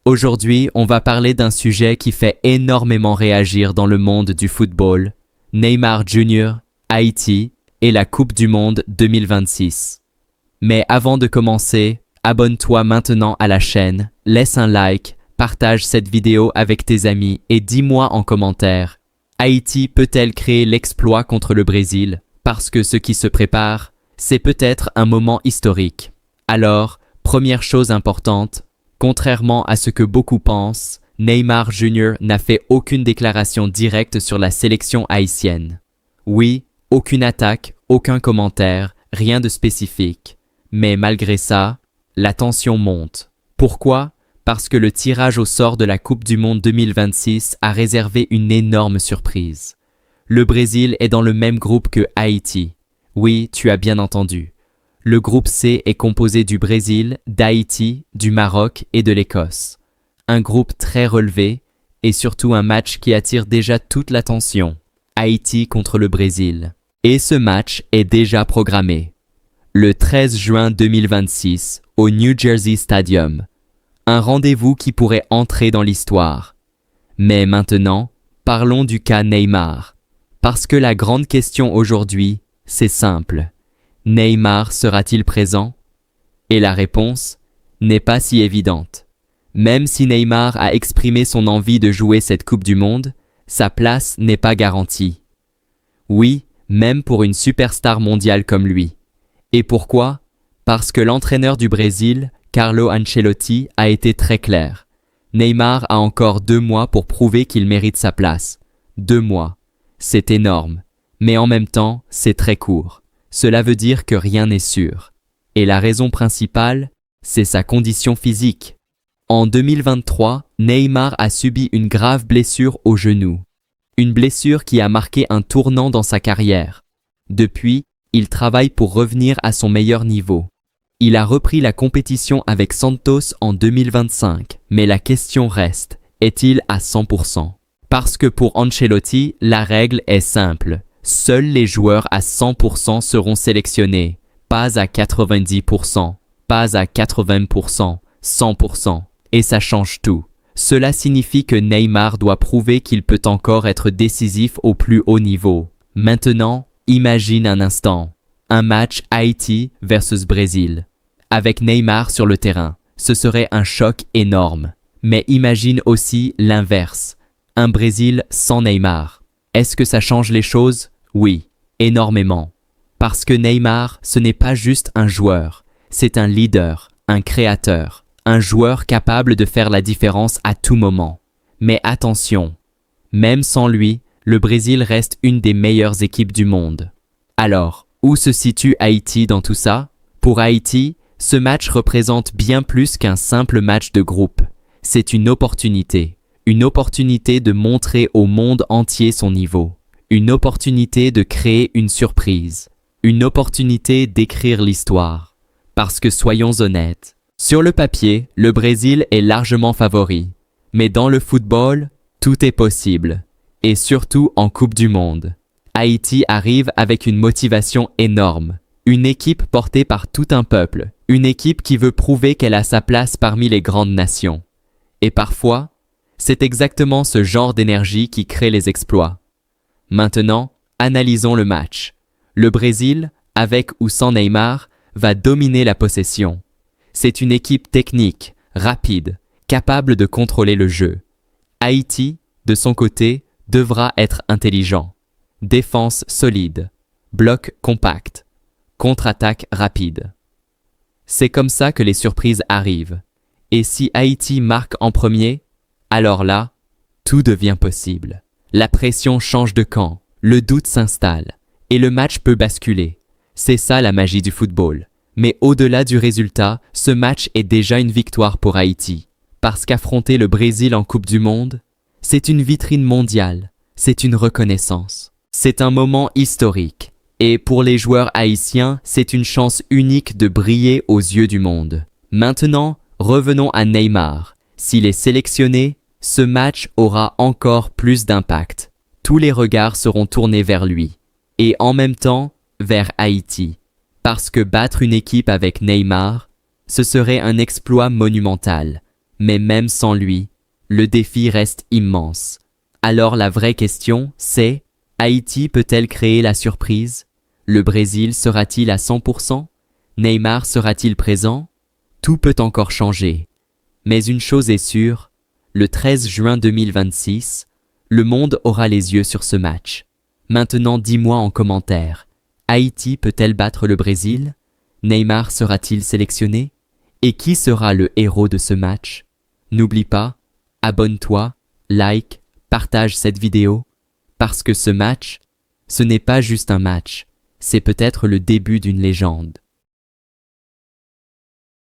Aujourd'hui, on va parler d'un sujet qui fait énormément réagir dans le monde du football, Neymar Jr., Haïti et la Coupe du Monde 2026. Mais avant de commencer, abonne-toi maintenant à la chaîne, laisse un like, partage cette vidéo avec tes amis et dis-moi en commentaire, Haïti peut-elle créer l'exploit contre le Brésil? Parce que ce qui se prépare, c'est peut-être un moment historique. Alors, première chose importante, contrairement à ce que beaucoup pensent, Neymar Jr. n'a fait aucune déclaration directe sur la sélection haïtienne. Oui, aucune attaque, aucun commentaire, rien de spécifique. Mais malgré ça, la tension monte. Pourquoi? Parce que le tirage au sort de la Coupe du Monde 2026 a réservé une énorme surprise. Le Brésil est dans le même groupe que Haïti. Oui, tu as bien entendu. Le groupe C est composé du Brésil, d'Haïti, du Maroc et de l'Écosse. Un groupe très relevé et surtout un match qui attire déjà toute l'attention. Haïti contre le Brésil. Et ce match est déjà programmé. Le 13 juin 2026 au New Jersey Stadium. Un rendez-vous qui pourrait entrer dans l'histoire. Mais maintenant, parlons du cas Neymar. Parce que la grande question aujourd'hui, c'est simple. Neymar sera-t-il présent? Et la réponse n'est pas si évidente. Même si Neymar a exprimé son envie de jouer cette Coupe du Monde, sa place n'est pas garantie. Oui, même pour une superstar mondiale comme lui. Et pourquoi? Parce que l'entraîneur du Brésil, Carlo Ancelotti, a été très clair. Neymar a encore 2 mois pour prouver qu'il mérite sa place. 2 mois. C'est énorme. Mais en même temps, c'est très court. Cela veut dire que rien n'est sûr. Et la raison principale, c'est sa condition physique. En 2023, Neymar a subi une grave blessure au genou. Une blessure qui a marqué un tournant dans sa carrière. Depuis, il travaille pour revenir à son meilleur niveau. Il a repris la compétition avec Santos en 2025, mais la question reste, est-il à 100%? Parce que pour Ancelotti, la règle est simple. Seuls les joueurs à 100% seront sélectionnés, pas à 90%, pas à 80%, 100%. Et ça change tout. Cela signifie que Neymar doit prouver qu'il peut encore être décisif au plus haut niveau. Maintenant, imagine un instant. Un match Haïti versus Brésil. Avec Neymar sur le terrain, ce serait un choc énorme. Mais imagine aussi l'inverse. Un Brésil sans Neymar. Est-ce que ça change les choses? Oui, énormément. Parce que Neymar, ce n'est pas juste un joueur. C'est un leader, un créateur, un joueur capable de faire la différence à tout moment. Mais attention, même sans lui, le Brésil reste une des meilleures équipes du monde. Alors, où se situe Haïti dans tout ça? Pour Haïti, ce match représente bien plus qu'un simple match de groupe. C'est une opportunité de montrer au monde entier son niveau, une opportunité de créer une surprise, une opportunité d'écrire l'histoire. Parce que soyons honnêtes, sur le papier, le Brésil est largement favori, mais dans le football, tout est possible, et surtout en Coupe du Monde. Haïti arrive avec une motivation énorme, une équipe portée par tout un peuple, une équipe qui veut prouver qu'elle a sa place parmi les grandes nations. Et parfois, c'est exactement ce genre d'énergie qui crée les exploits. Maintenant, analysons le match. Le Brésil, avec ou sans Neymar, va dominer la possession. C'est une équipe technique, rapide, capable de contrôler le jeu. Haïti, de son côté, devra être intelligent. Défense solide, bloc compact, contre-attaque rapide. C'est comme ça que les surprises arrivent. Et si Haïti marque en premier, alors là, tout devient possible. La pression change de camp, le doute s'installe, et le match peut basculer. C'est ça la magie du football. Mais au-delà du résultat, ce match est déjà une victoire pour Haïti. Parce qu'affronter le Brésil en Coupe du Monde, c'est une vitrine mondiale, c'est une reconnaissance. C'est un moment historique. Et pour les joueurs haïtiens, c'est une chance unique de briller aux yeux du monde. Maintenant, revenons à Neymar. S'il est sélectionné, ce match aura encore plus d'impact. Tous les regards seront tournés vers lui. Et en même temps, vers Haïti. Parce que battre une équipe avec Neymar, ce serait un exploit monumental. Mais même sans lui, le défi reste immense. Alors la vraie question, c'est, Haïti peut-elle créer la surprise? Le Brésil sera-t-il à 100%? Neymar sera-t-il présent? Tout peut encore changer. Mais une chose est sûre, le 13 juin 2026, le monde aura les yeux sur ce match. Maintenant dis-moi en commentaire, Haïti peut-elle battre le Brésil? Neymar sera-t-il sélectionné? Et qui sera le héros de ce match? N'oublie pas, abonne-toi, like, partage cette vidéo, parce que ce match, ce n'est pas juste un match, c'est peut-être le début d'une légende.